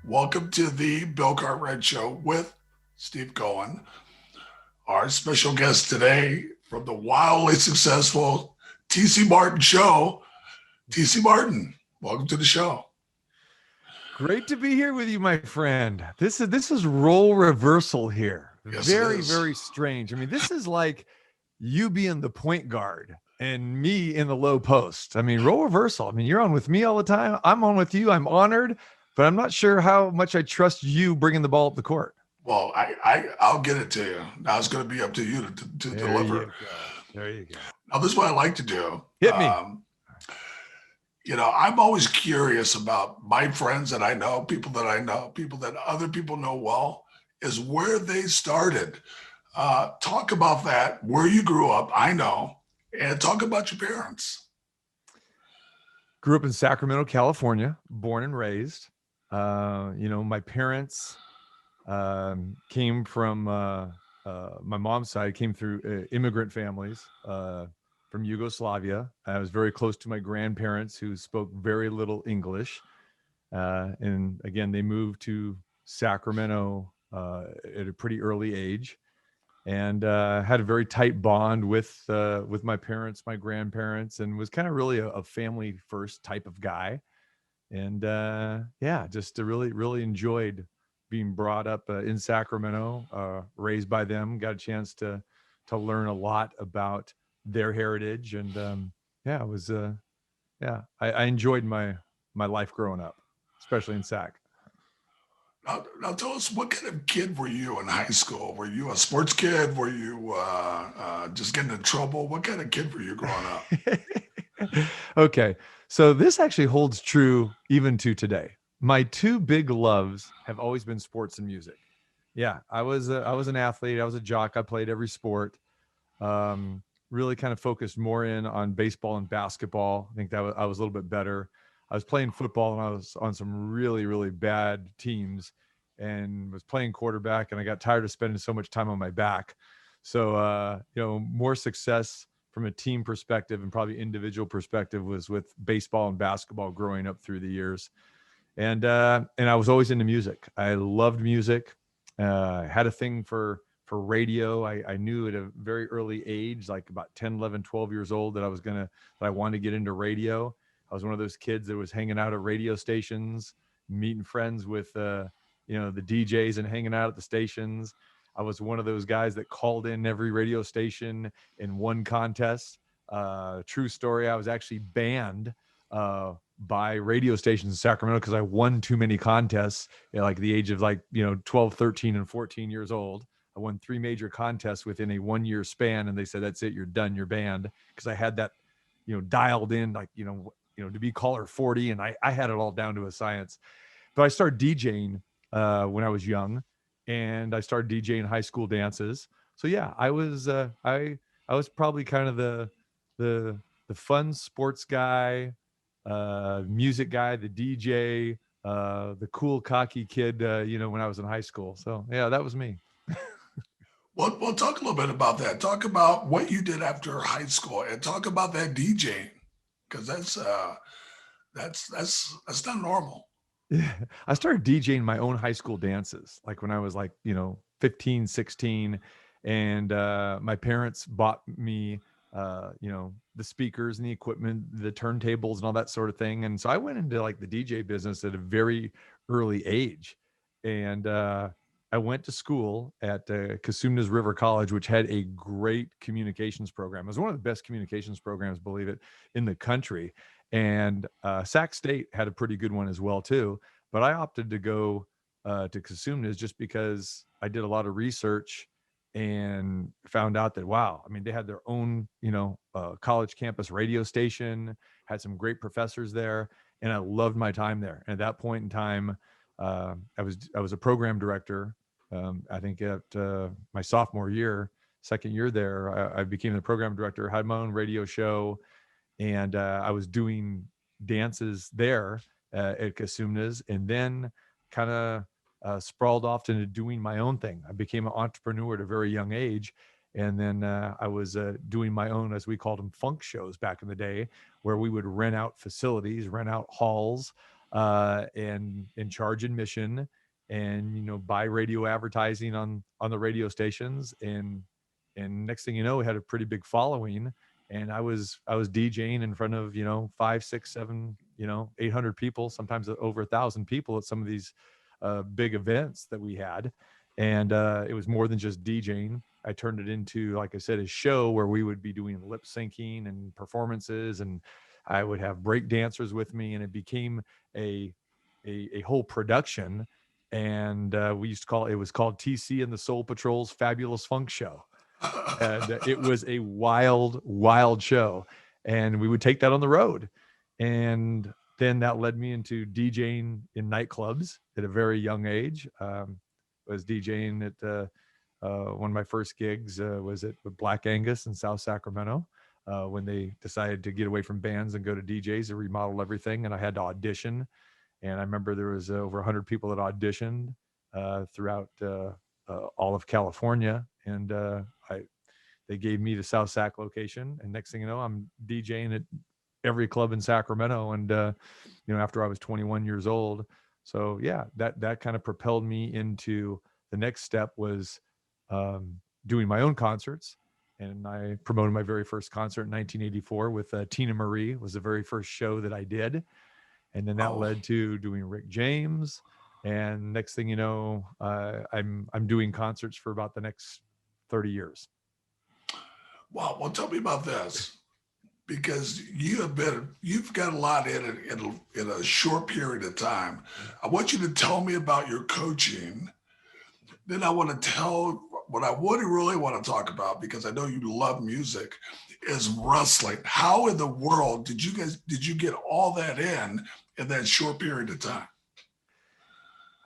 Welcome to the Bill Cartwright Show with Steve Cohen. Our special guest today from the wildly successful TC Martin Show, TC Martin. Welcome to the show. Great to be here with you, my friend. This is role reversal here. Yes, Very, very strange. I mean, this is like you being the point guard and me in the low post. I mean, role reversal. I mean, you're on with me all the time. I'm on with you. I'm honored, but I'm not sure how much I trust you bringing the ball up the court. Well, I'll get it to you. Now it's going to be up to you to deliver. There you go. Now, this is what I like to do. Hit me. I'm always curious about my friends that I know, people that other people know well, is where they started. Talk about that, where you grew up, I know, and talk about your parents. Grew up in Sacramento, California, born and raised. My parents came from my mom's side, came through immigrant families from Yugoslavia. I was very close to my grandparents who spoke very little English. And again, they moved to Sacramento at a pretty early age, and had a very tight bond with my parents, my grandparents, and was kind of really a family first type of guy. And just really, really enjoyed being brought up in Sacramento, raised by them, got a chance to learn a lot about their heritage. And I enjoyed my life growing up, especially in Sac. Now tell us, what kind of kid were you in high school? Were you a sports kid? Were you just getting in trouble? What kind of kid were you growing up? Okay, so this actually holds true even to today. My two big loves have always been sports and music. Yeah, I was an athlete. I was a jock. I played every sport. Really kind of focused more in on baseball and basketball. I think I was a little bit better. I was playing football and I was on some really, really bad teams and was playing quarterback, and I got tired of spending so much time on my back. So, more success from a team perspective and probably individual perspective was with baseball and basketball growing up through the years. And I was always into music. I loved music. Had a thing for radio. I knew at a very early age, like about 10, 11, 12 years old, that I wanted to get into radio. I was one of those kids that was hanging out at radio stations, meeting friends with, the DJs and hanging out at the stations. I was one of those guys that called in every radio station and won contests. True story. I was actually banned by radio stations in Sacramento because I won too many contests at like the age of 12, 13, and 14 years old. I won 3 major contests within a 1-year span, and they said, "That's it, you're done, you're banned." Because I had that, dialed in, to be caller 40, and I had it all down to a science. But I started DJing when I was young, and I started DJing high school dances. So yeah, I was probably kind of the fun sports guy, music guy, the DJ, the cool cocky kid, when I was in high school. So yeah, that was me. Well, talk a little bit about that. Talk about what you did after high school, and talk about that DJing, because that's not normal. Yeah, I started DJing my own high school dances, like when I was 15, 16, and my parents bought me, the speakers and the equipment, the turntables and all that sort of thing. And so I went into the DJ business at a very early age. And I went to school at Cosumnes River College, which had a great communications program. It was one of the best communications programs, believe it, in the country. And Sac State had a pretty good one as well too. But I opted to go to Cosumnes just because I did a lot of research and found out that, wow, I mean, they had their own, college campus radio station, had some great professors there, and I loved my time there. And at that point in time, I was a program director. I think at my sophomore year, second year there, I became the program director, had my own radio show, and I was doing dances there at Cosumnes, and then kind of sprawled off into doing my own thing. I became an entrepreneur at a very young age. And then I was doing my own, as we called them, funk shows back in the day, where we would rent out facilities, rent out halls, and charge admission, and buy radio advertising on the radio stations, and next thing you know, we had a pretty big following, and I was DJing in front of 5, 6, 7, 800 people, sometimes over 1,000 people at some of these big events that we had. And it was more than just DJing. I turned it into, like I said, a show where we would be doing lip syncing and performances, and I would have break dancers with me, and it became a whole production. And we used to call it was called TC and the Soul Patrol's Fabulous Funk Show. And it was a wild, wild show. And we would take that on the road. And then that led me into DJing in nightclubs at a very young age. Was DJing at one of my first gigs was at Black Angus in South Sacramento, when they decided to get away from bands and go to DJs and remodel everything. And I had to audition. And I remember there was over 100 people that auditioned throughout all of California. And they gave me the South Sac location. And next thing you know, I'm DJing at every club in Sacramento. And, after I was 21 years old. So yeah, that kind of propelled me into the next step was doing my own concerts. And I promoted my very first concert in 1984 with Tina Marie. Was the very first show that I did. And then that led to doing Rick James. And next thing you know, I'm doing concerts for about the next 30 years. Wow. Well, tell me about this, because you've got a lot in it in a short period of time. I want you to tell me about your coaching. Then I want to tell what I really want to talk about, because I know you love music, is wrestling. How in the world did you get all that in that short period of time?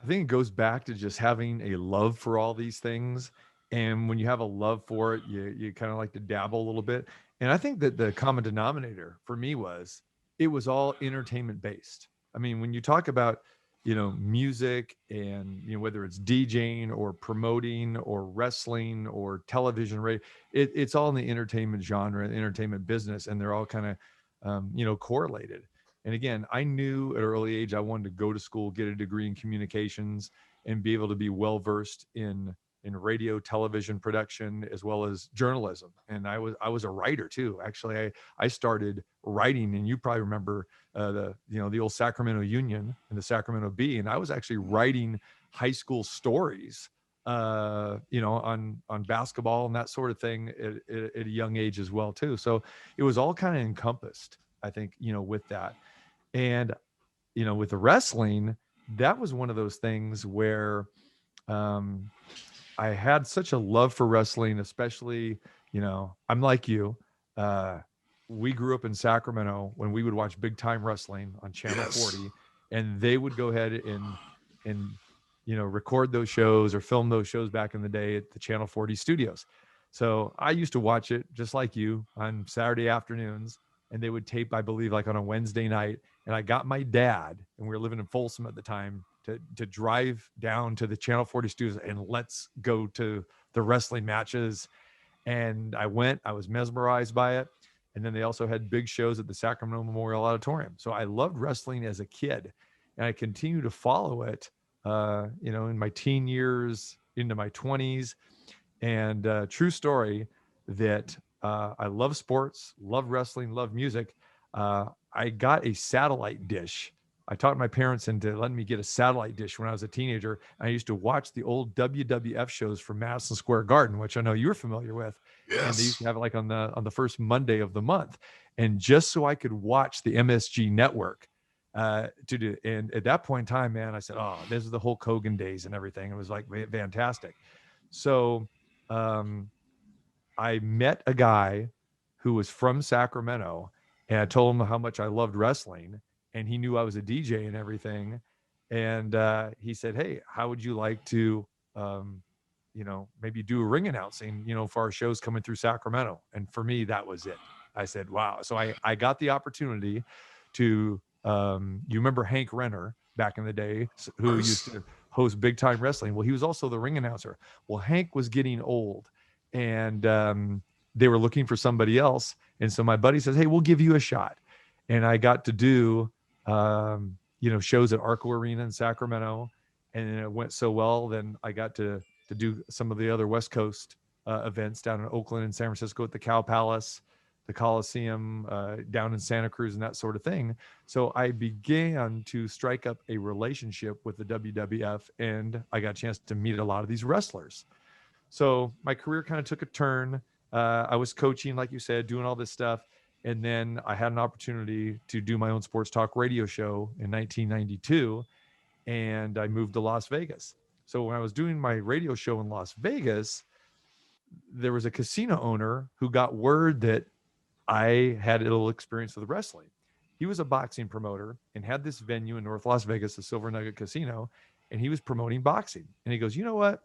I think it goes back to just having a love for all these things. And when you have a love for it, you kind of like to dabble a little bit. And I think that the common denominator for me was it was all entertainment based. I mean, when you talk about, music and, whether it's DJing or promoting or wrestling or television, radio, it's all in the entertainment genre, entertainment business, and they're all kind of, correlated. And again, I knew at an early age I wanted to go to school, get a degree in communications, and be able to be well versed in radio, television production, as well as journalism. And I was a writer too. Actually, I started writing, and you probably remember the old Sacramento Union and the Sacramento Bee, and I was actually writing high school stories, on basketball and that sort of thing at a young age as well too. So it was all kind of encompassed, I think, with that. And with the wrestling, that was one of those things where I had such a love for wrestling, especially, I'm like you. We grew up in Sacramento when we would watch big time wrestling on Channel 40, and they would go ahead and record those shows or film those shows back in the day at the Channel 40 studios. So I used to watch it just like you on Saturday afternoons, and they would tape, I believe, like on a Wednesday night. And I got my dad, and we were living in Folsom at the time, to drive down to the Channel 40 studios and let's go to the wrestling matches. And I went, I was mesmerized by it. And then they also had big shows at the Sacramento Memorial Auditorium. So I loved wrestling as a kid, and I continue to follow it, in my teen years, into my 20s. And true story that I love sports, love wrestling, love music. I got a satellite dish. I talked my parents into letting me get a satellite dish when I was a teenager. And I used to watch the old WWF shows from Madison Square Garden, which I know you're familiar with. Yes. And they used to have it like on the first Monday of the month. And just so I could watch the MSG network and at that point in time, man, I said, oh, this is the Hulk Hogan days and everything. It was like fantastic. So I met a guy who was from Sacramento, and I told him how much I loved wrestling, and he knew I was a DJ and everything. And he said, hey, how would you like to, maybe do a ring announcing, for our shows coming through Sacramento? And for me, that was it. I said, wow. So I got the opportunity to, you remember Hank Renner back in the day, who used to host Big Time Wrestling? Well, he was also the ring announcer. Well, Hank was getting old, and they were looking for somebody else. And so my buddy says, hey, we'll give you a shot. And I got to do, shows at Arco Arena in Sacramento, and it went so well. Then I got to do some of the other West Coast events down in Oakland and San Francisco at the Cow Palace, the Coliseum, down in Santa Cruz, and that sort of thing. So I began to strike up a relationship with the WWF, and I got a chance to meet a lot of these wrestlers. So my career kind of took a turn. I was coaching, like you said, doing all this stuff. And then I had an opportunity to do my own sports talk radio show in 1992. And I moved to Las Vegas. So when I was doing my radio show in Las Vegas, there was a casino owner who got word that I had a little experience with wrestling. He was a boxing promoter and had this venue in North Las Vegas, the Silver Nugget Casino, and he was promoting boxing. And he goes, you know what?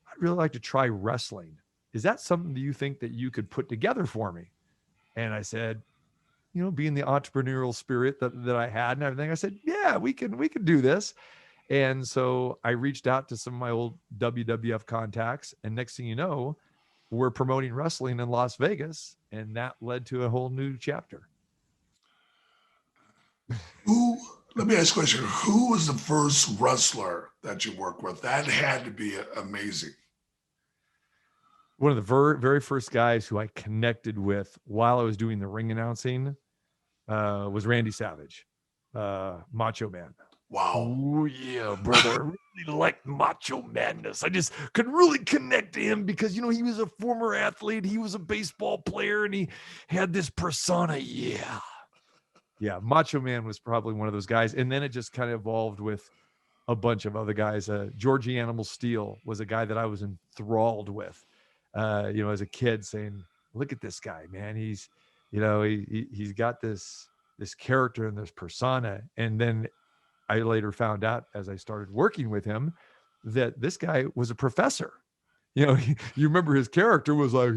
I'd really like to try wrestling. Is that something that you think that you could put together for me? And I said, being the entrepreneurial spirit that I had and everything, I said, yeah, we can do this. And so I reached out to some of my old WWF contacts, and next thing you know, we're promoting wrestling in Las Vegas, and that led to a whole new chapter. Let me ask you a question. Who was the first wrestler that you worked with? That had to be amazing. One of the very first guys who I connected with while I was doing the ring announcing was Randy Savage, Macho Man. Wow. Oh, yeah, brother. I really liked Macho Madness. I just could really connect to him because, he was a former athlete. He was a baseball player, and he had this persona. Yeah. Yeah, Macho Man was probably one of those guys. And then it just kind of evolved with a bunch of other guys. Georgie Animal Steel was a guy that I was enthralled with, as a kid, saying, look at this guy, man. He's, he's got this character and this persona. And then I later found out as I started working with him that this guy was a professor. You remember his character was like,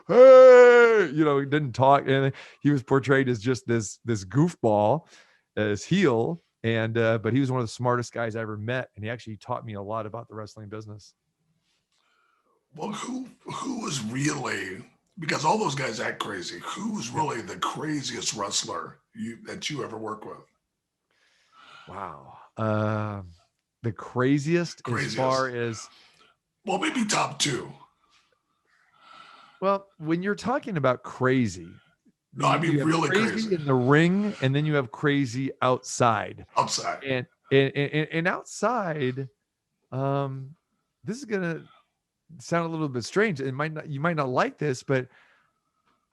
hey, he didn't talk. And he was portrayed as just this goofball, as heel. And, but he was one of the smartest guys I ever met. And he actually taught me a lot about the wrestling business. Well, who was really, because all those guys act crazy, who's really the craziest wrestler that you ever worked with? Wow. The craziest as far as, well, maybe top two. Well, when you're talking about crazy, no, I mean really crazy in the ring, and then you have crazy outside. And outside, this is gonna sound a little bit strange. You might not like this, but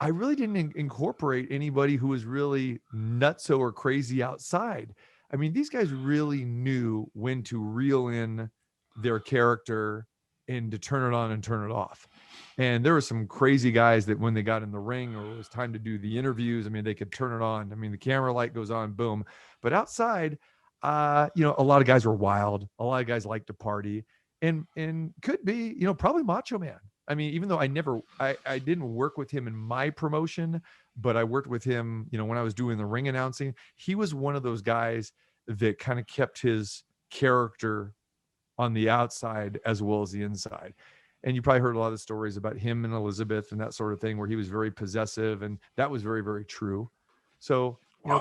I really didn't incorporate anybody who was really nutso or crazy outside. I mean, these guys really knew when to reel in their character and to turn it on and turn it off. And there were some crazy guys that when they got in the ring or it was time to do the interviews, I mean, they could turn it on. I mean, the camera light goes on, boom. But outside, a lot of guys were wild. A lot of guys like to party, and could be, probably Macho Man. I mean, even though I didn't work with him in my promotion, but I worked with him, when I was doing the ring announcing. He was one of those guys that kind of kept his character on the outside as well as the inside. And you probably heard a lot of stories about him and Elizabeth and that sort of thing, where he was very possessive, and that was very, very true. So,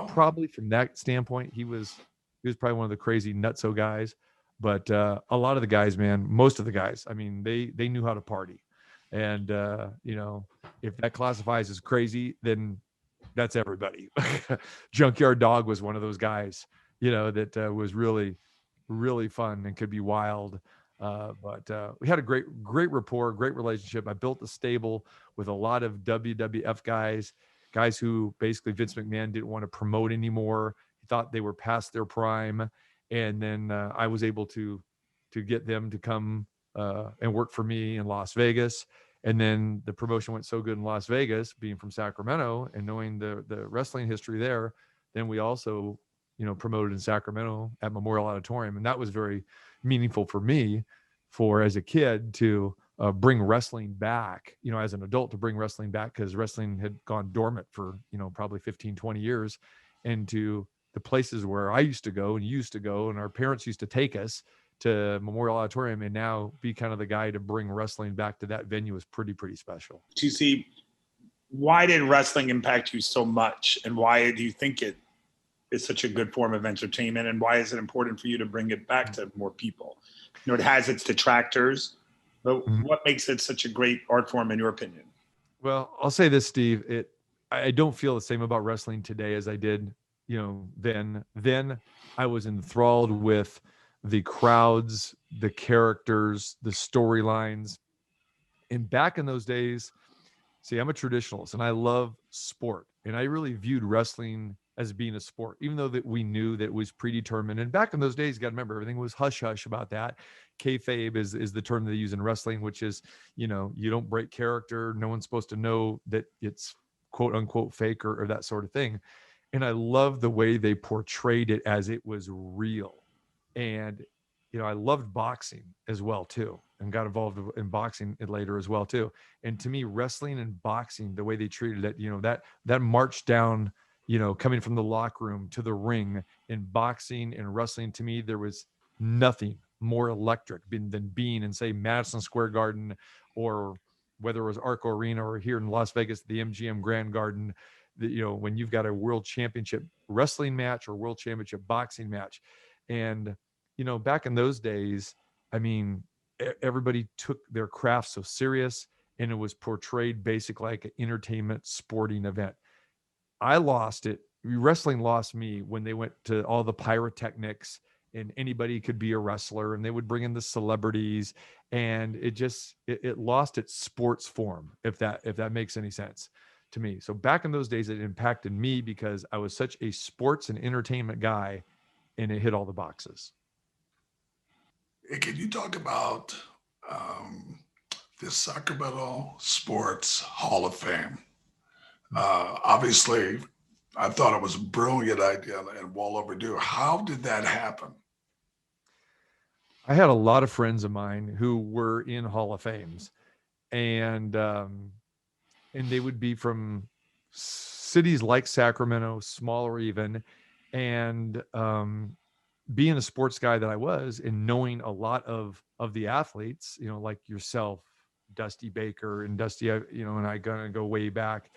probably from that standpoint, he was probably one of the crazy nutso guys. But a lot of the guys, man, most of the guys, I mean, they knew how to party. And, if that classifies as crazy, then that's everybody. Junkyard Dog was one of those guys, that was really, really fun and could be wild. But we had a great rapport, great relationship. I built a stable with a lot of WWF guys who basically Vince McMahon didn't want to promote anymore. He thought they were past their prime. And then I was able to get them to come and work for me in Las Vegas. And then the promotion went so good in Las Vegas, being from Sacramento and knowing the wrestling history there. Then we also, promoted in Sacramento at Memorial Auditorium. And that was very meaningful for me as a kid to bring wrestling back, as an adult, to bring wrestling back, because wrestling had gone dormant for, probably 15, 20 years, and to the places where I used to go and used to go, and our parents used to take us to Memorial Auditorium, and now be kind of the guy to bring wrestling back to that venue is pretty, pretty special. TC, why did wrestling impact you so much, and why do you think it is such a good form of entertainment, and why is it important for you to bring it back to more people? You know, it has its detractors, but what makes it such a great art form in your opinion? Well, I'll say this, Steve. I don't feel the same about wrestling today as I did, then. Then I was enthralled with the crowds, the characters, the storylines. And back in those days, see, I'm a traditionalist and I love sport. And I really viewed wrestling as being a sport, even though that we knew that it was predetermined. And back in those days, you got to remember, everything was hush hush about that. Kayfabe is the term they use in wrestling, which is, you don't break character. No one's supposed to know that it's quote unquote fake or that sort of thing. And I love the way they portrayed it as it was real. And, I loved boxing as well too, and got involved in boxing later as well too. And to me, wrestling and boxing, the way they treated it, that march down, coming from the locker room to the ring, in boxing and wrestling, to me, there was nothing more electric than being in, say, Madison Square Garden, or whether it was Arco Arena or here in Las Vegas, the MGM Grand Garden, when you've got a world championship wrestling match or world championship boxing match. And, back in those days, I mean, everybody took their craft so serious, and it was portrayed basically like an entertainment sporting event. I lost it. Wrestling lost me when they went to all the pyrotechnics and anybody could be a wrestler, and they would bring in the celebrities, and it lost its sports form, if that makes any sense to me. So back in those days, it impacted me because I was such a sports and entertainment guy, and it hit all the boxes. Hey, can you talk about the Sacramento Sports Hall of Fame? Obviously, I thought it was a brilliant idea and well overdue. How did that happen? I had a lot of friends of mine who were in Hall of Fames, and they would be from cities like Sacramento, smaller even, and being a sports guy that I was, and knowing a lot of the athletes, like yourself, Dusty Baker, and Dusty, and I gonna go way back.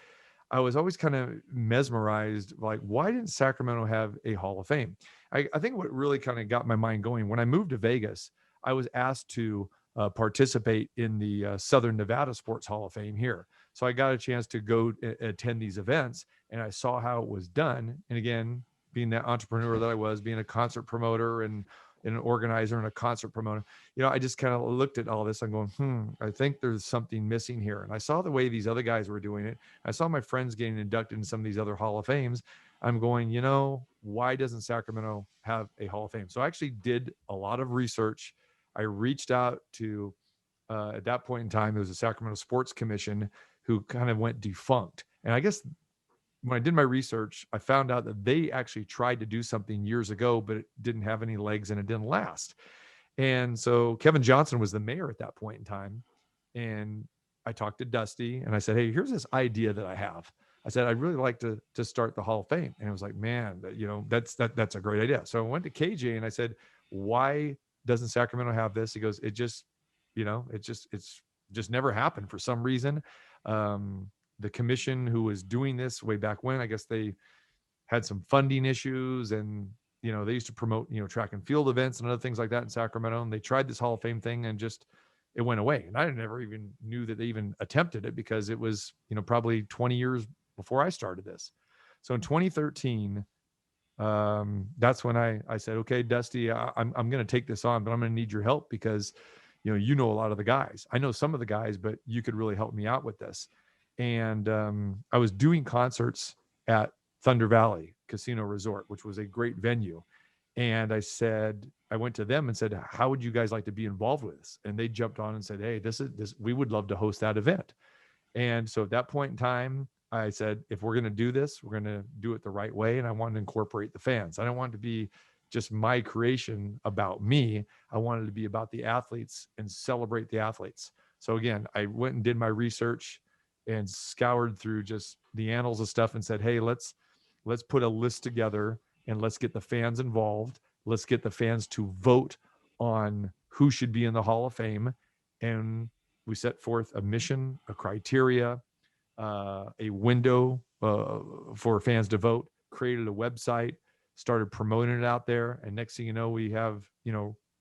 I was always kind of mesmerized, like, why didn't Sacramento have a Hall of Fame? I think what really kind of got my mind going, when I moved to Vegas, I was asked to participate in the Southern Nevada Sports Hall of Fame here. So I got a chance to go attend these events, and I saw how it was done. And again, being that entrepreneur that I was, being a concert promoter and an organizer and a concert promoter, I just kind of looked at all this. I'm going, I think there's something missing here. And I saw the way these other guys were doing it. I saw my friends getting inducted in some of these other Hall of Fames. I'm going, why doesn't Sacramento have a Hall of Fame? So I actually did a lot of research. I reached out to, at that point in time, there was a Sacramento Sports Commission who kind of went defunct. And I guess when I did my research, I found out that they actually tried to do something years ago, but it didn't have any legs and it didn't last. And so Kevin Johnson was the mayor at that point in time. And I talked to Dusty and I said, hey, here's this idea that I have. I said, I'd really like to start the Hall of Fame. And it was like, man, that's a great idea. So I went to KJ and I said, why doesn't Sacramento have this? He goes, it's just never happened for some reason. The commission who was doing this way back when, I guess they had some funding issues, and they used to promote track and field events and other things like that in Sacramento, and they tried this Hall of Fame thing and just it went away. And I never even knew that they even attempted it, because it was probably 20 years before I started this. So in 2013, that's when I said, okay, Dusty, I'm going to take this on, but I'm going to need your help, because a lot of the guys. I know some of the guys, but you could really help me out with this. And I was doing concerts at Thunder Valley Casino Resort, which was a great venue. And I went to them and said, how would you guys like to be involved with this? And they jumped on and said, hey, we would love to host that event. And so at that point in time, I said, if we're going to do this, we're going to do it the right way. And I wanted to incorporate the fans. I don't want it to be just my creation about me. I wanted it to be about the athletes and celebrate the athletes. So again, I went and did my research and scoured through just the annals of stuff and said, hey, let's put a list together and let's get the fans involved. Let's get the fans to vote on who should be in the Hall of Fame. And we set forth a mission, a criteria, a window for fans to vote, created a website, started promoting it out there. And next thing you know, we have,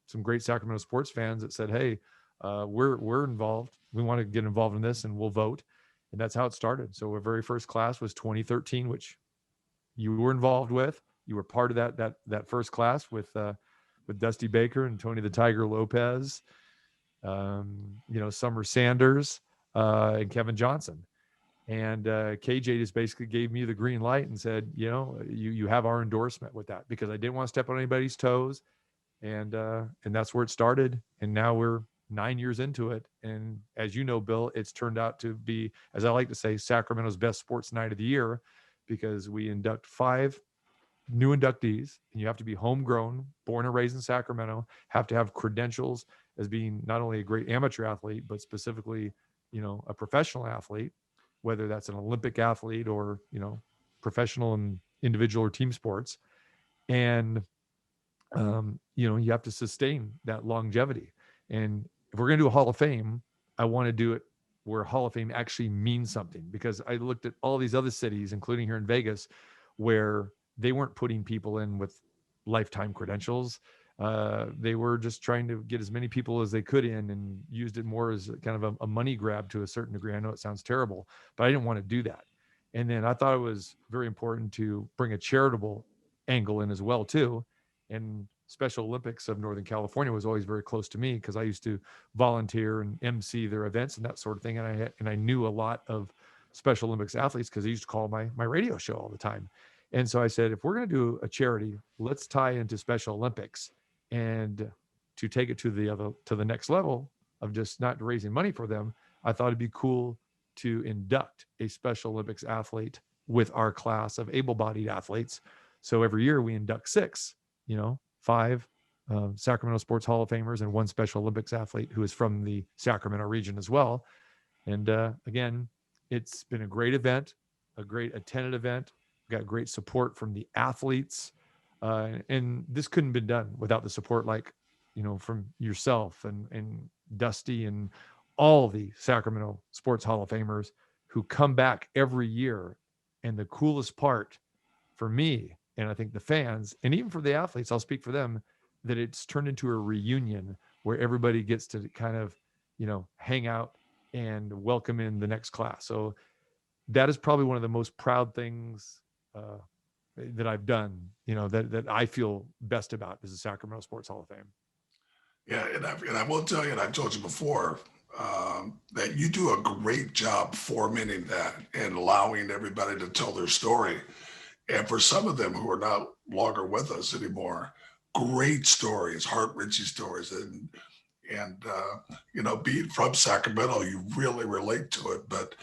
some great Sacramento sports fans that said, hey, we're involved. We want to get involved in this and we'll vote. And that's how it started. So our very first class was 2013, which you were involved with. You were part of that first class with Dusty Baker and Tony the Tiger Lopez, Summer Sanders, and Kevin Johnson. And KJ just basically gave me the green light and said, you have our endorsement with that, because I didn't want to step on anybody's toes. And that's where it started. And now we're 9 years into it. And as you know, Bill, it's turned out to be, as I like to say, Sacramento's best sports night of the year, because we induct 5 new inductees, and you have to be homegrown, born and raised in Sacramento, have to have credentials as being not only a great amateur athlete, but specifically, a professional athlete, whether that's an Olympic athlete or, professional and individual or team sports. And, you have to sustain that longevity. And if we're going to do a Hall of Fame, I want to do it where Hall of Fame actually means something, because I looked at all these other cities, including here in Vegas, where they weren't putting people in with lifetime credentials. They were just trying to get as many people as they could in, and used it more as kind of a money grab to a certain degree. I know it sounds terrible, but I didn't want to do that. And then I thought it was very important to bring a charitable angle in as well too. And Special Olympics of Northern California was always very close to me, because I used to volunteer and MC their events and that sort of thing. And I knew a lot of Special Olympics athletes, because I used to call my radio show all the time. And so I said, if we're going to do a charity, let's tie into Special Olympics, and to take it to the next level of just not raising money for them. I thought it'd be cool to induct a Special Olympics athlete with our class of able-bodied athletes. So every year we induct 6, 5 Sacramento Sports Hall of Famers and 1 Special Olympics athlete who is from the Sacramento region as well. And again, it's been a great event, a great attended event. We got great support from the athletes. And this couldn't have been done without the support, from yourself and Dusty and all the Sacramento Sports Hall of Famers who come back every year. And the coolest part for me, and I think the fans, and even for the athletes, I'll speak for them, that it's turned into a reunion where everybody gets to kind of, hang out and welcome in the next class. So that is probably one of the most proud things that I've done, that I feel best about, is the Sacramento Sports Hall of Fame. Yeah, and I will tell you, and I've told you before, that you do a great job fomenting that and allowing everybody to tell their story. And for some of them who are not longer with us anymore, great stories, heart-wrenching stories, and being from Sacramento, you really relate to it. But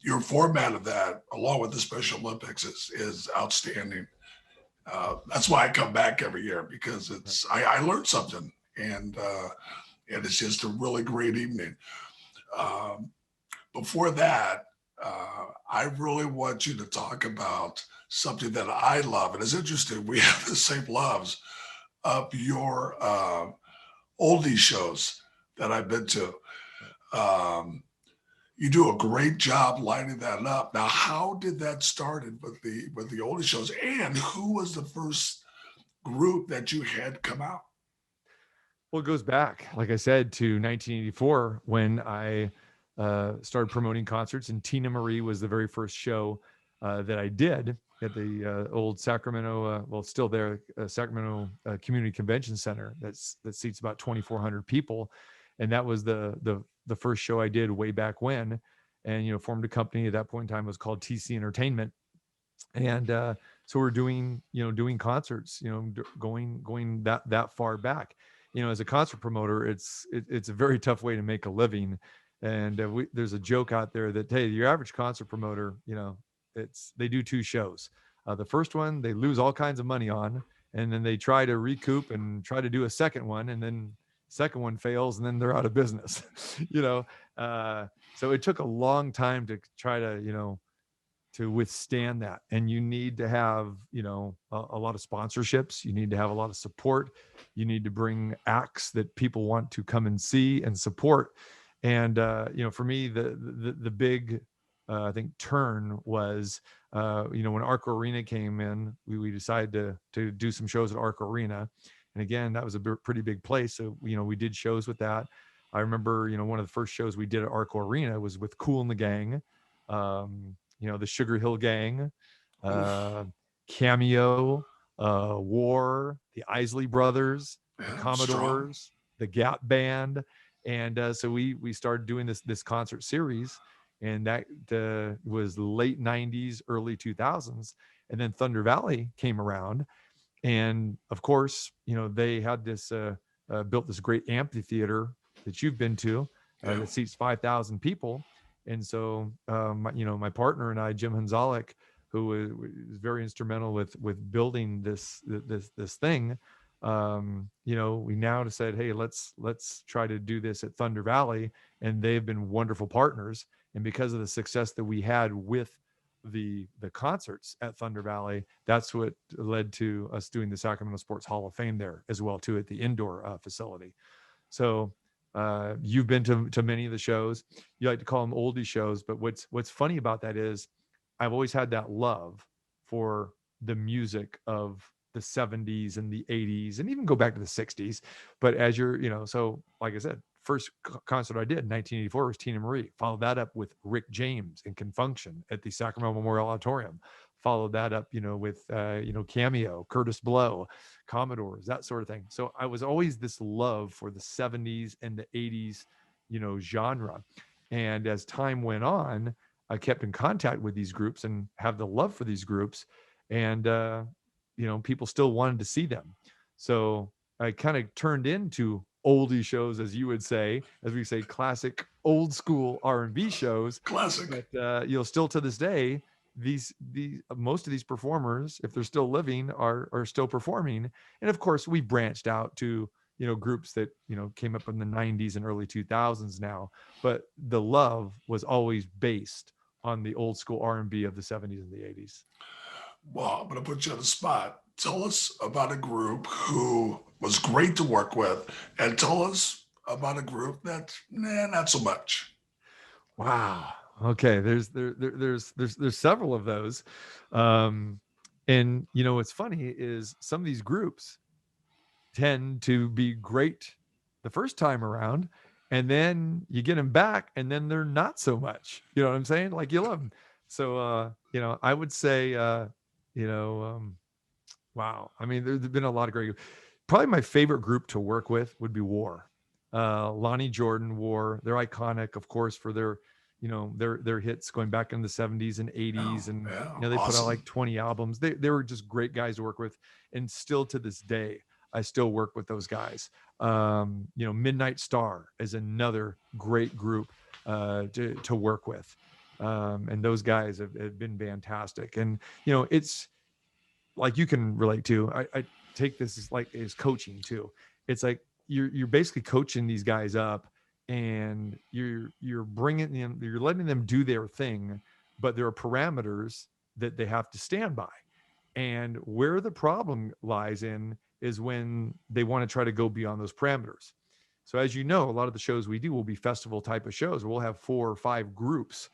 your format of that, along with the Special Olympics, is outstanding. That's why I come back every year, because I learned something, and it's just a really great evening. Before that, I really want you to talk about something that I love, and it's interesting. We have the same loves of your oldie shows that I've been to. You do a great job lining that up. Now, how did that started with the oldie shows, and who was the first group that you had come out? Well, it goes back, like I said, to 1984 when I started promoting concerts, and Tina Marie was the very first show that I did at the old Sacramento, it's still there, Sacramento Community Convention Center that seats about 2,400 people. And that was the first show I did way back when, and, formed a company at that point in time. It was called TC Entertainment. And so we're doing concerts, going that far back. As a concert promoter, it's a very tough way to make a living. And there's a joke out there that, hey, your average concert promoter, they do 2 shows. The first one they lose all kinds of money on, and then they try to recoup and try to do a second one, and then second one fails, and then they're out of business. So it took a long time to try to to withstand that. And you need to have a lot of sponsorships. You need to have a lot of support. You need to bring acts that people want to come and see and support. And for me, the big I think turn was, when Arco Arena came in, we decided to do some shows at Arco Arena. And again, that was a pretty big place. So, we did shows with that. I remember, one of the first shows we did at Arco Arena was with Kool and the Gang, the Sugar Hill Gang, Cameo, War, the Isley Brothers, the Commodores, the Gap Band. And so we started doing this concert series, and that was late 90s, early 2000s. And then Thunder Valley came around, and of course, they had this built this great amphitheater that you've been to, that seats 5,000 people. And so, my partner and I, Jim Hanzalik, who was very instrumental with building this thing, we now said, hey, let's try to do this at Thunder Valley, and they've been wonderful partners. And because of the success that we had with the concerts at Thunder Valley, that's what led to us doing the Sacramento Sports Hall of Fame there as well too, at the indoor facility. So you've been to many of the shows. You like to call them oldie shows, but what's funny about that is I've always had that love for the music of the 70s and the 80s, and even go back to the 60s. But as you're, so like I said, first concert I did in 1984 was Tina Marie. Followed that up with Rick James and Confunction at the Sacramento Memorial Auditorium. Followed that up, with Cameo, Curtis Blow, Commodores, that sort of thing. So I was always this love for the 70s and the 80s, genre. And as time went on, I kept in contact with these groups and have the love for these groups. And, people still wanted to see them. So I kind of turned into oldie shows, as you would say, as we say, classic old school R&B shows. Classic. But, still to this day, these most of these performers, if they're still living, are still performing. And of course, we branched out to, groups that, came up in the 90s and early 2000s now. But the love was always based on the old school R&B of the 70s and the 80s. Well, I'm going to put you on the spot. Tell us about a group who was great to work with, and tell us about a group that, not so much. Wow. Okay. There's several of those. And what's funny is some of these groups tend to be great the first time around, and then you get them back and then they're not so much. You know what I'm saying? Like, you love them. So, I would say, wow. I mean, there's been a lot of great, probably my favorite group to work with would be War. Lonnie Jordan, War. They're iconic, of course, for their, their hits going back in the 70s and 80s. And, they put out like 20 albums. They were just great guys to work with. And still to this day, I still work with those guys. Midnight Star is another great group to work with. And those guys have been fantastic. And, it's like, you can relate to, I take this as coaching too. It's like, you're basically coaching these guys up, and you're bringing them, you're letting them do their thing, but there are parameters that they have to stand by. And where the problem lies in is when they want to try to go beyond those parameters. So as you know, a lot of the shows we do will be festival type of shows. We'll have 4 or 5 groups,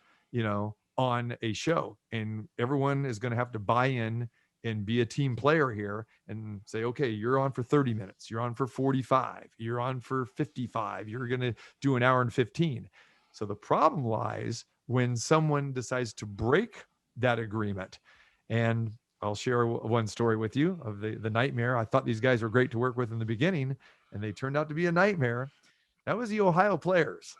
on a show, and everyone is going to have to buy in and be a team player here and say, okay, you're on for 30 minutes. You're on for 45. You're on for 55. You're going to do an hour and 15. So the problem lies when someone decides to break that agreement. And I'll share one story with you of the nightmare. I thought these guys were great to work with in the beginning, and they turned out to be a nightmare. That was the Ohio Players.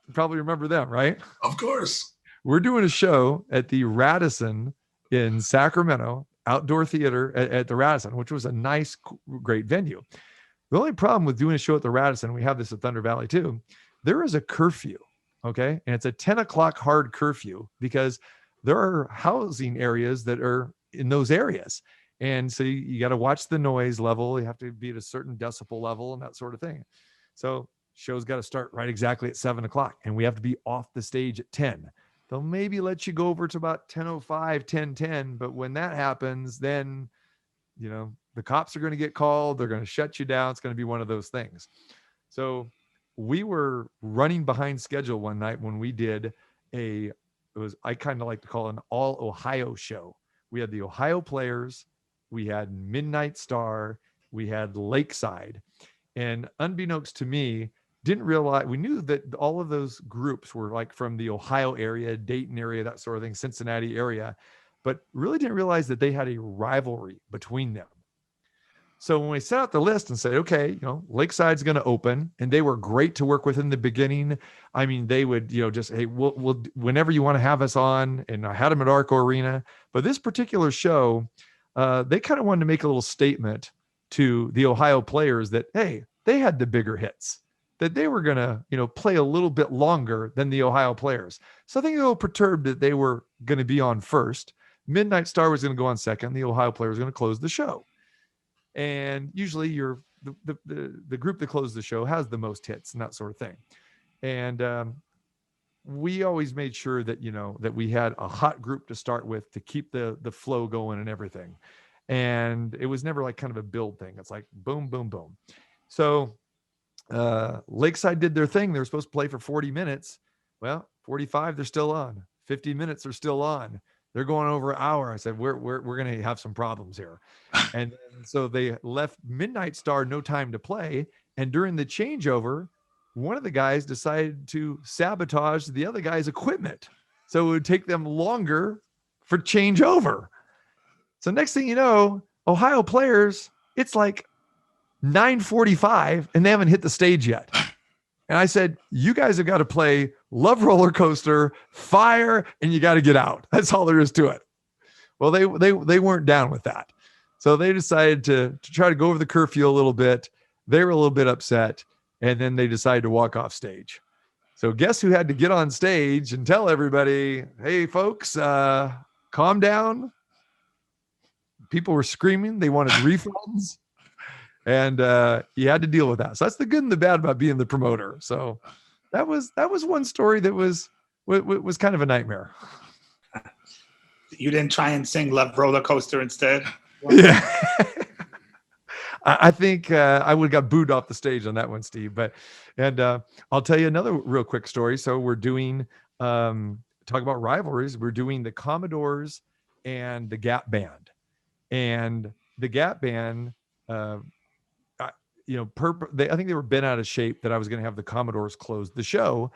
You probably remember them, right? Of course. We're doing a show at the Radisson in Sacramento, outdoor theater at the Radisson, which was a nice, great venue. The only problem with doing a show at the Radisson, we have this at Thunder Valley too, there is a curfew, okay? And it's a 10 o'clock hard curfew because there are housing areas that are in those areas. And so you got to watch the noise level. You have to be at a certain decibel level and that sort of thing. So show's got to start right exactly at 7 o'clock, and we have to be off the stage at 10. They'll maybe let you go over to about 10:05, 10:10. But when that happens, then, the cops are going to get called. They're going to shut you down. It's going to be one of those things. So we were running behind schedule one night when we did a I kind of like to call it an all Ohio show. We had the Ohio Players, we had Midnight Star, we had Lakeside. And unbeknownst to me, didn't realize, we knew that all of those groups were like from the Ohio area, Dayton area, that sort of thing, Cincinnati area, but really didn't realize that they had a rivalry between them. So when we set out the list and said, okay, you know, Lakeside's going to open, and they were great to work with in the beginning. I mean, they would, you know, just, hey, we'll whenever you want to have us on, and I had them at Arco Arena. But this particular show, they kind of wanted to make a little statement to the Ohio Players that, hey, they had the bigger hits, that they were going to, you know, play a little bit longer than the Ohio Players. So I think a little perturbed that they were going to be on first. Midnight Star was going to go on second. The Ohio Players was going to close the show. And usually the group that closed the show has the most hits and that sort of thing. And we always made sure that, you know, that we had a hot group to start with to keep the flow going and everything. And it was never like kind of a build thing. It's like boom, boom, boom. So Lakeside did their thing. They were supposed to play for 40 minutes. Well, 45, they're still on. 50 minutes, they're still on. They're going over an hour. I said, we're going to have some problems here. And so they left Midnight Star no time to play. And during the changeover, one of the guys decided to sabotage the other guy's equipment. So it would take them longer for changeover. So next thing you know, Ohio Players, it's like 9:45 and they haven't hit the stage yet. And I said, you guys have got to play Love Roller Coaster, Fire, and you got to get out. That's all there is to it. Well, they weren't down with that. So they decided to try to go over the curfew a little bit. They were a little bit upset, and then they decided to walk off stage. So guess who had to get on stage and tell everybody, hey, folks, calm down. People were screaming. They wanted refunds. And you had to deal with that. So that's the good and the bad about being the promoter. So that was one story that was kind of a nightmare. You didn't try and sing Love Roller Coaster instead? Yeah. I think I would have got booed off the stage on that one, Steve. And I'll tell you another real quick story. So we're doing, talk about rivalries. We're doing the Commodores and the Gap Band. And the Gap Band, you know, I think they were bent out of shape that I was going to have the Commodores close the show.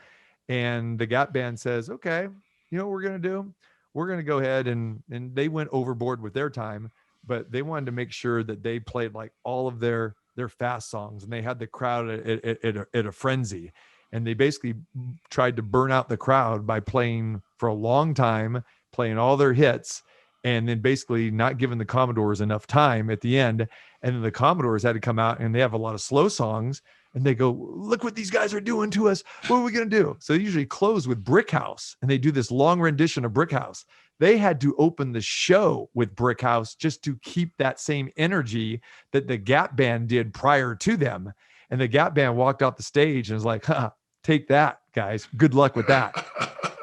And the Gap Band says, okay, you know what we're going to do? We're going to go ahead and they went overboard with their time, but they wanted to make sure that they played like all of their fast songs, and they had the crowd at a frenzy. And they basically tried to burn out the crowd by playing for a long time, playing all their hits, and then basically not giving the Commodores enough time at the end. And then the Commodores had to come out, and they have a lot of slow songs, and they go, look what these guys are doing to us. What are we going to do? So they usually close with Brick House, and they do this long rendition of Brick House. They had to open the show with Brick House just to keep that same energy that the Gap Band did prior to them. And the Gap Band walked off the stage and was like, take that, guys. Good luck with that.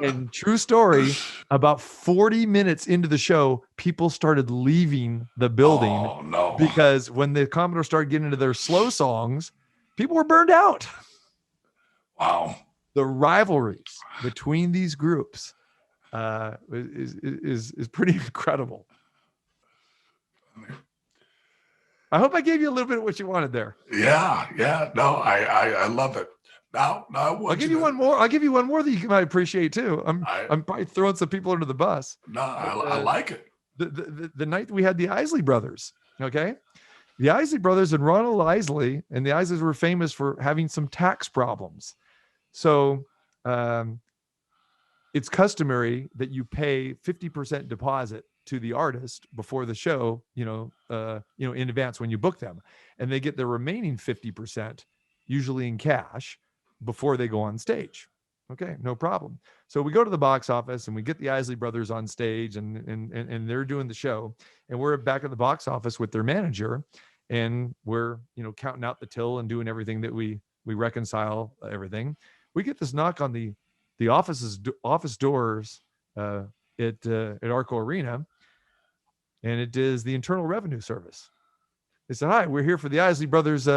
And true story, about 40 minutes into the show, people started leaving the building. Oh, no. Because when the Commodores started getting into their slow songs, people were burned out. Wow. The rivalries between these groups is pretty incredible. I hope I gave you a little bit of what you wanted there. Yeah. No, I love it. Now I'll give you one more. I'll give you one more that you might appreciate too. I'm probably throwing some people under the bus. No, I like it. The night we had the Isley brothers. Okay, the Isley brothers and Ronald Isley, and the Isleys were famous for having some tax problems. So it's customary that you pay 50% deposit to the artist before the show, in advance when you book them, and they get the remaining 50%, usually in cash, before they go on stage. Okay, no problem. So we go to the box office and we get the Isley brothers on stage, and they're doing the show, and we're back at the box office with their manager, and we're counting out the till and doing everything that we reconcile everything. We get this knock on the office doors at Arco Arena, and it is the Internal Revenue Service. They said, "Hi, we're here for the Isley brothers'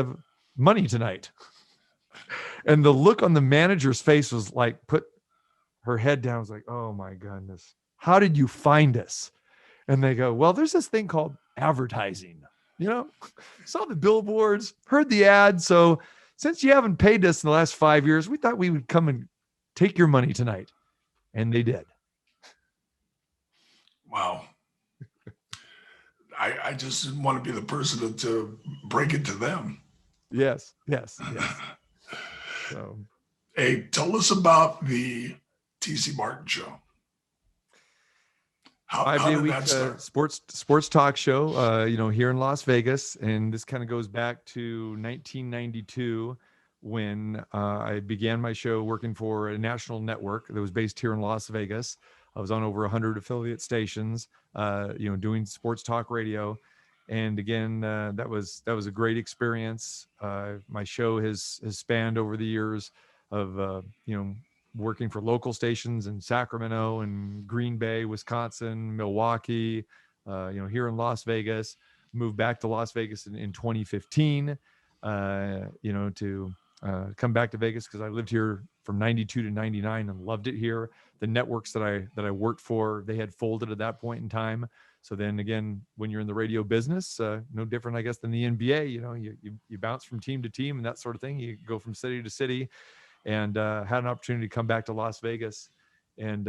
money tonight." And the look on the manager's face was like, put her head down. I was like, oh my goodness, how did you find us? And they go, well, there's this thing called advertising, saw the billboards, heard the ad. So since you haven't paid us in the last 5 years, we thought we would come and take your money tonight. And they did. Wow. I just didn't want to be the person to break it to them. Yes. So, hey, tell us about the TC Martin Show. How did that start? Sports talk show, here in Las Vegas. And this kind of goes back to 1992 when I began my show working for a national network that was based here in Las Vegas. I was on over 100 affiliate stations, doing sports talk radio. And again, that was a great experience. My show has spanned over the years of, working for local stations in Sacramento and Green Bay, Wisconsin, Milwaukee, here in Las Vegas. Moved back to Las Vegas in 2015, to come back to Vegas because I lived here from 92 to 99 and loved it here. The networks that I worked for, they had folded at that point in time. So then again, when you're in the radio business, no different, I guess, than the NBA, you bounce from team to team and that sort of thing. You go from city to city, and had an opportunity to come back to Las Vegas and,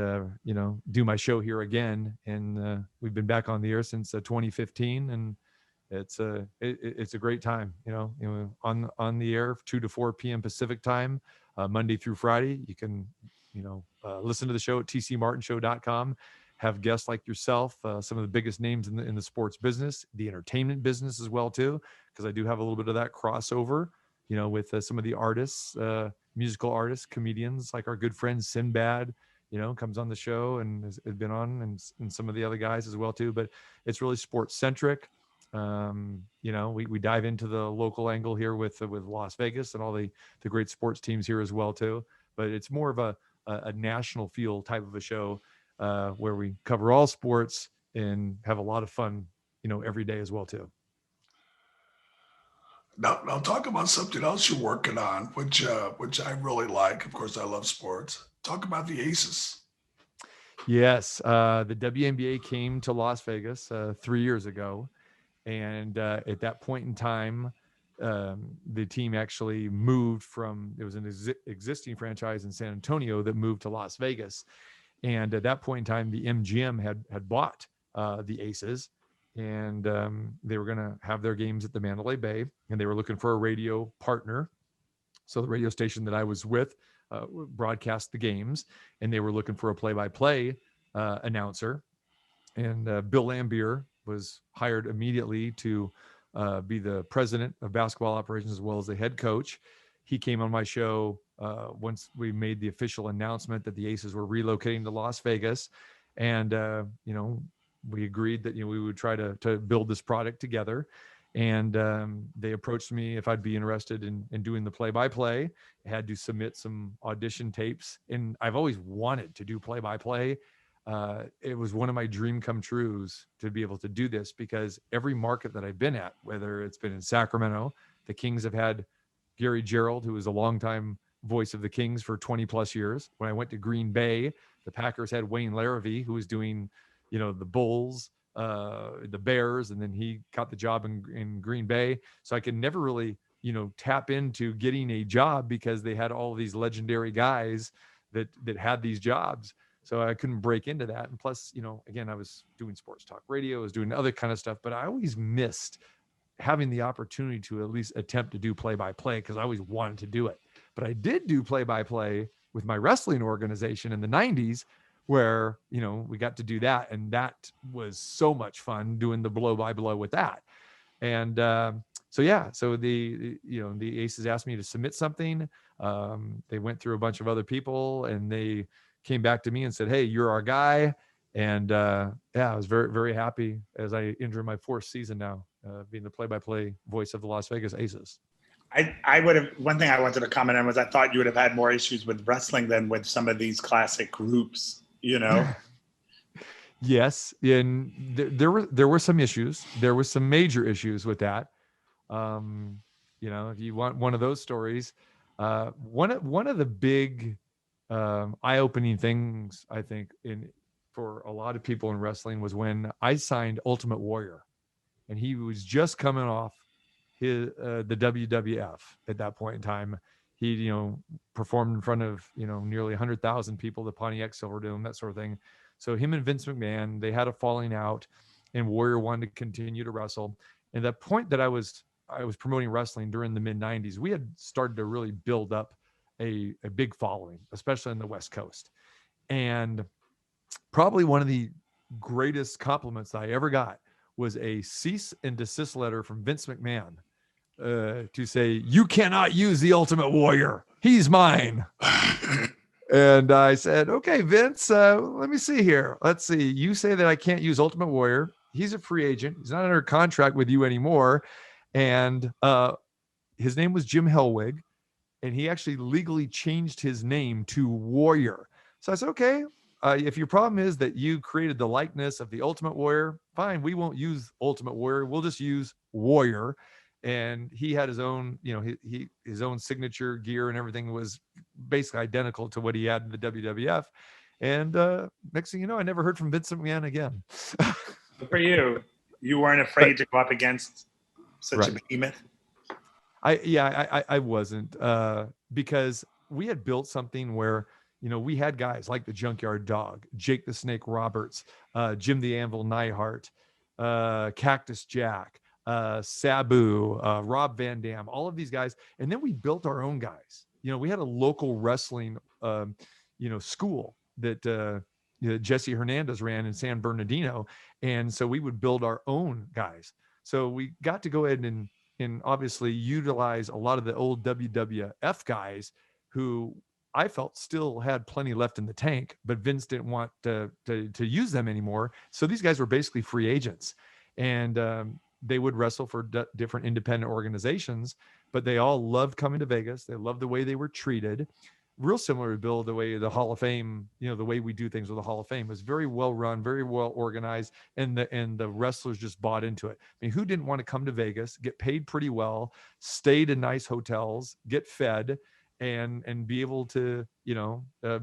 do my show here again. And we've been back on the air since 2015, and it's a great time, on the air 2 to 4 p.m. Pacific time, Monday through Friday. You can, listen to the show at tcmartinshow.com, have guests like yourself, some of the biggest names in the sports business, the entertainment business as well too, because I do have a little bit of that crossover, with some of the artists, musical artists, comedians, like our good friend Sinbad, comes on the show and has been on, and some of the other guys as well too. But it's really sports centric. We dive into the local angle here with Las Vegas and all the great sports teams here as well too. But it's more of a national feel type of a show, where we cover all sports and have a lot of fun, every day as well too. Now talk about something else you're working on, which I really like. Of course, I love sports. Talk about the Aces. Yes, the WNBA came to Las Vegas 3 years ago, and at that point in time, the team actually moved from, it was an existing franchise in San Antonio that moved to Las Vegas. And at that point in time, the MGM had bought the Aces, and they were going to have their games at the Mandalay Bay, and they were looking for a radio partner. So the radio station that I was with broadcast the games, and they were looking for a play-by-play announcer. And Bill Lambier was hired immediately to be the president of basketball operations as well as the head coach. He came on my show once we made the official announcement that the Aces were relocating to Las Vegas. And, we agreed that, we would try to build this product together. And they approached me if I'd be interested in doing the play-by-play. I had to submit some audition tapes. And I've always wanted to do play-by-play. It was one of my dream come trues to be able to do this, because every market that I've been at, whether it's been in Sacramento, the Kings have had Gary Gerald, who was a longtime voice of the Kings for 20 plus years. When I went to Green Bay, the Packers had Wayne Larrivee, who was doing, the Bulls, the Bears, and then he got the job in Green Bay. So I could never really, tap into getting a job because they had all of these legendary guys that had these jobs. So I couldn't break into that. And plus, again, I was doing sports talk radio, I was doing other kind of stuff, but I always missed having the opportunity to at least attempt to do play-by-play, because I always wanted to do it. But I did do play-by-play with my wrestling organization in the 90s, where, we got to do that. And that was so much fun doing the blow-by-blow with that. And so the Aces asked me to submit something. They went through a bunch of other people, and they came back to me and said, "Hey, you're our guy." And I was very, very happy as I enter my 4th season now, being the play-by-play voice of the Las Vegas Aces. I would have, one thing I wanted to comment on was I thought you would have had more issues with wrestling than with some of these classic groups, Yes. And there were some issues. There were some major issues with that. If you want one of those stories, one of the big eye-opening things, I think, for a lot of people in wrestling was when I signed Ultimate Warrior, and he was just coming off the WWF at that point in time. He, performed in front of, nearly 100,000 people, the Pontiac Silverdome, that sort of thing. So him and Vince McMahon, they had a falling out, and Warrior wanted to continue to wrestle. And the point that I was promoting wrestling during the mid 90s, we had started to really build up a big following, especially on the West Coast. And probably one of the greatest compliments I ever got was a cease and desist letter from Vince McMahon to say, "You cannot use the Ultimate Warrior. He's mine." And I said, "Okay, Vince, let me see here. Let's see. You say that I can't use Ultimate Warrior. He's a free agent. He's not under contract with you anymore." And his name was Jim Hellwig, and he actually legally changed his name to Warrior. So I said, "Okay, if your problem is that you created the likeness of the Ultimate Warrior, fine. We won't use Ultimate Warrior. We'll just use Warrior." And he had his own, his own signature gear, and everything was basically identical to what he had in the WWF. And next thing you know, I never heard from Vince McMahon again. For you, you weren't afraid to go up against such a behemoth? I wasn't, because we had built something where, we had guys like the Junkyard Dog, Jake the Snake Roberts, Jim the Anvil Neihart, Cactus Jack, Sabu, Rob Van Dam, all of these guys. And then we built our own guys. We had a local wrestling, school that Jesse Hernandez ran in San Bernardino. And so we would build our own guys. So we got to go ahead and obviously utilize a lot of the old WWF guys who I felt still had plenty left in the tank, but Vince didn't want to use them anymore. So these guys were basically free agents, and they would wrestle for different independent organizations, but they all loved coming to Vegas. They loved the way they were treated. Real similar to Bill, the way the Hall of Fame, the way we do things with the Hall of Fame was very well run, very well organized, and the wrestlers just bought into it. I mean, who didn't want to come to Vegas, get paid pretty well, stayed in nice hotels, get fed, and be able to,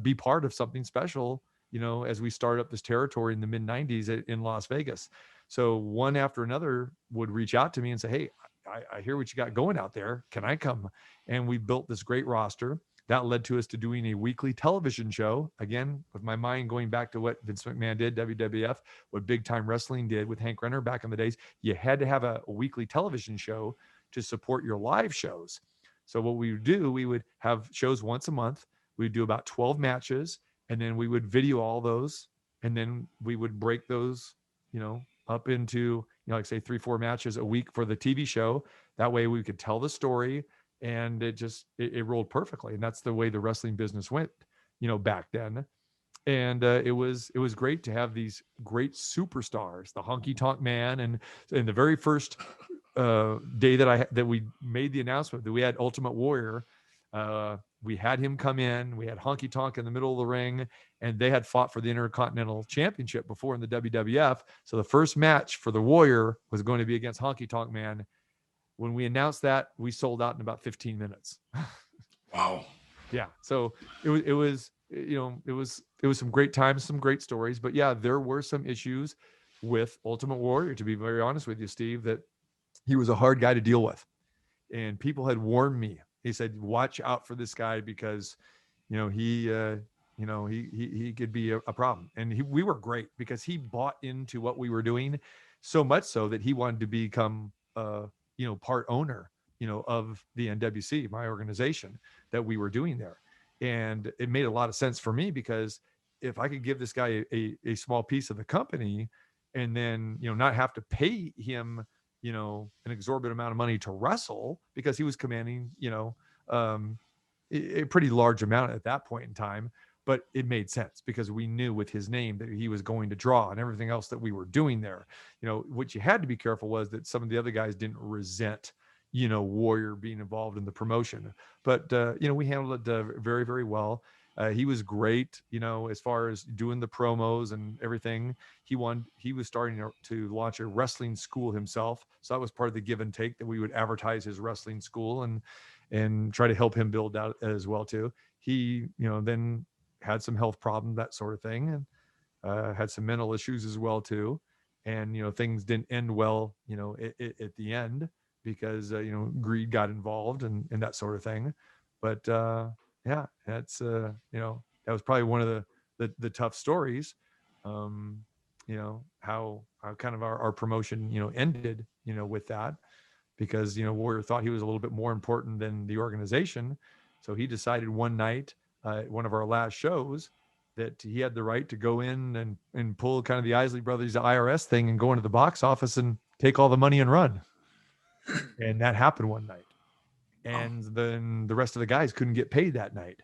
be part of something special, as we start up this territory in the mid 90s in Las Vegas. So one after another would reach out to me and say, "Hey, I hear what you got going out there. Can I come?" And we built this great roster. That led to us to doing a weekly television show. Again, with my mind going back to what Vince McMahon did, WWF, what Big Time Wrestling did with Hank Renner back in the days. You had to have a weekly television show to support your live shows. So what we would do, we would have shows once a month. We'd do about 12 matches, and then we would video all those. And then we would break those, up into, like say 3-4 matches a week for the TV show. That way we could tell the story, and it rolled perfectly. And that's the way the wrestling business went, back then. And it was great to have these great superstars, the Honky Tonk Man. And in the very first day that we made the announcement that we had Ultimate Warrior, we had him come in. We had Honky Tonk in the middle of the ring, and they had fought for the Intercontinental Championship before in the WWF. So the first match for the Warrior was going to be against Honky Tonk Man. When we announced that, we sold out in about 15 minutes. Wow. Yeah. So it was some great times, some great stories, but yeah, there were some issues with Ultimate Warrior, to be very honest with you, Steve, that he was a hard guy to deal with. And people had warned me. He said, "Watch out for this guy because, he could be a problem." And we were great because he bought into what we were doing so much so that he wanted to become, part owner, of the NWC, my organization that we were doing there. And it made a lot of sense for me because if I could give this guy a small piece of the company and then, not have to pay him, an exorbitant amount of money to wrestle, because he was commanding, a pretty large amount at that point in time, but it made sense because we knew with his name that he was going to draw and everything else that we were doing there. What you had to be careful was that some of the other guys didn't resent, Warrior being involved in the promotion, but, we handled it very, very well. He was great, as far as doing the promos and everything. He was starting to launch a wrestling school himself. So that was part of the give and take, that we would advertise his wrestling school and try to help him build out as well too. He, then had some health problems, that sort of thing, and had some mental issues as well too. And things didn't end well, at the end, because greed got involved and that sort of thing. But yeah, that's that was probably one of the tough stories. How kind of our promotion ended with that, because Warrior thought he was a little bit more important than the organization. So he decided one night, one of our last shows, that he had the right to go in and pull kind of the Isley Brothers IRS thing and go into the box office and take all the money and run. And that happened one night. And then the rest of the guys couldn't get paid that night.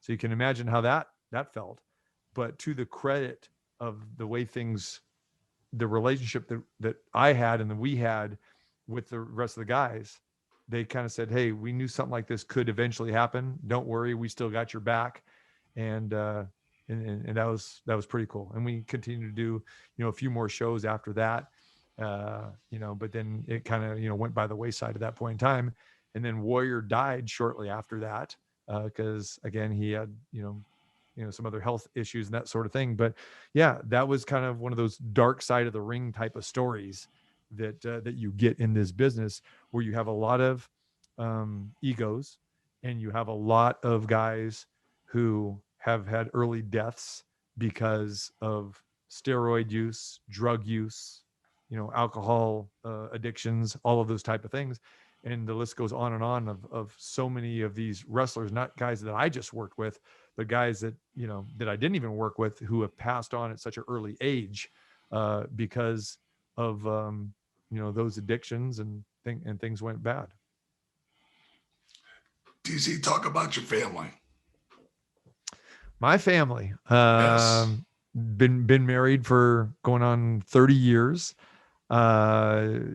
So you can imagine how that felt. But to the credit of the way things, the relationship that I had and that we had with the rest of the guys, they kind of said, hey, we knew something like this could eventually happen. Don't worry, we still got your back. And that was pretty cool. And we continued to do, a few more shows after that, but then it kind of, went by the wayside at that point in time. And then Warrior died shortly after that, because again, he had, some other health issues and that sort of thing. But yeah, that was kind of one of those dark side of the ring type of stories that you get in this business, where you have a lot of egos, and you have a lot of guys who have had early deaths because of steroid use, drug use, alcohol addictions, all of those type of things. And the list goes on and on of so many of these wrestlers, not guys that I just worked with, but guys that, that I didn't even work with, who have passed on at such an early age because of, those addictions and things went bad. DC, talk about your family. My family, Yes. been married for going on 30 years.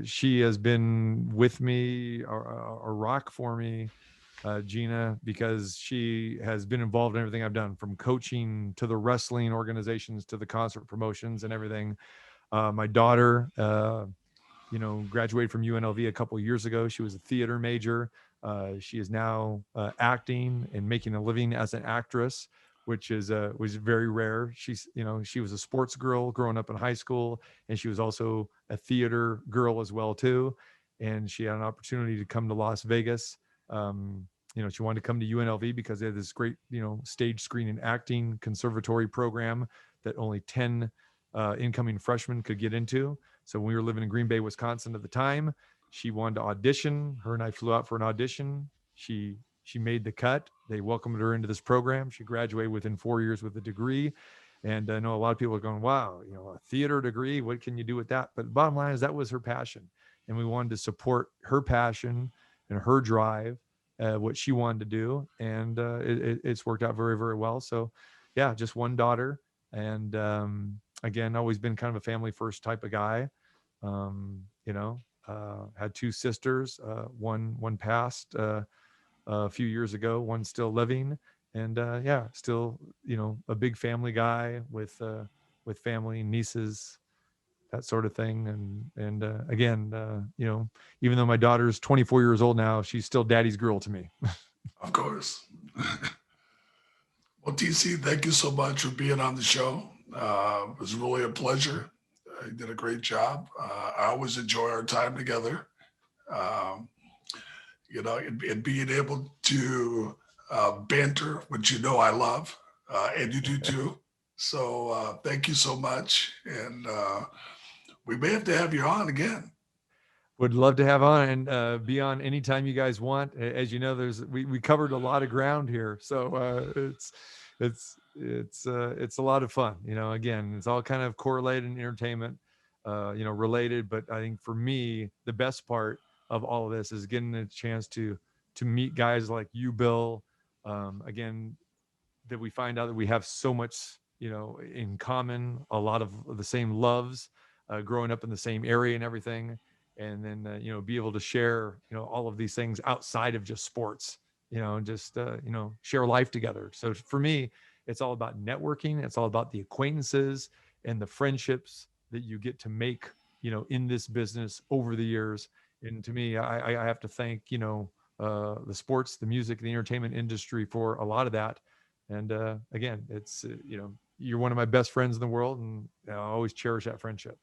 She has been with me, a rock for me, Gina, because she has been involved in everything I've done, from coaching to the wrestling organizations to the concert promotions and everything. My daughter, graduated from UNLV a couple of years ago. She was a theater major. She is now acting and making a living as an actress, which was very rare. She was a sports girl growing up in high school, and she was also a theater girl as well too. And she had an opportunity to come to Las Vegas. She wanted to come to UNLV because they had this great, stage, screen, and acting conservatory program that only 10 incoming freshmen could get into. So when we were living in Green Bay, Wisconsin at the time, she wanted to audition. Her and I flew out for an audition. She made the cut. They welcomed her into this program. She graduated within 4 years with a degree. And I know a lot of people are going, wow, a theater degree, what can you do with that? But the bottom line is that was her passion. And we wanted to support her passion and her drive, what she wanted to do. And it's worked out very, very well. So yeah, just one daughter. And again, always been kind of a family first type of guy. Had two sisters, one passed a few years ago, one still living, and still, a big family guy with family, nieces, that sort of thing. And again, even though my daughter's 24 years old now, she's still daddy's girl to me. Of course. Well, TC, thank you so much for being on the show. It was really a pleasure. You did a great job. I always enjoy our time together. And being able to banter, which I love, and you do too. So thank you so much. And we may have to have you on again. Would love to have on and be on anytime you guys want. As you know, we covered a lot of ground here, so it's a lot of fun. Again, it's all kind of correlated in entertainment, related. But I think for me, the best part of all of this is getting a chance to meet guys like you, Bill. Again, that we find out that we have so much, in common, a lot of the same loves, growing up in the same area and everything. And then, be able to share, all of these things outside of just sports, just, share life together. So for me, it's all about networking. It's all about the acquaintances and the friendships that you get to make, in this business over the years. And to me, I have to thank, the sports, the music, the entertainment industry for a lot of that. And again, it's, you're one of my best friends in the world, and I'll always cherish that friendship.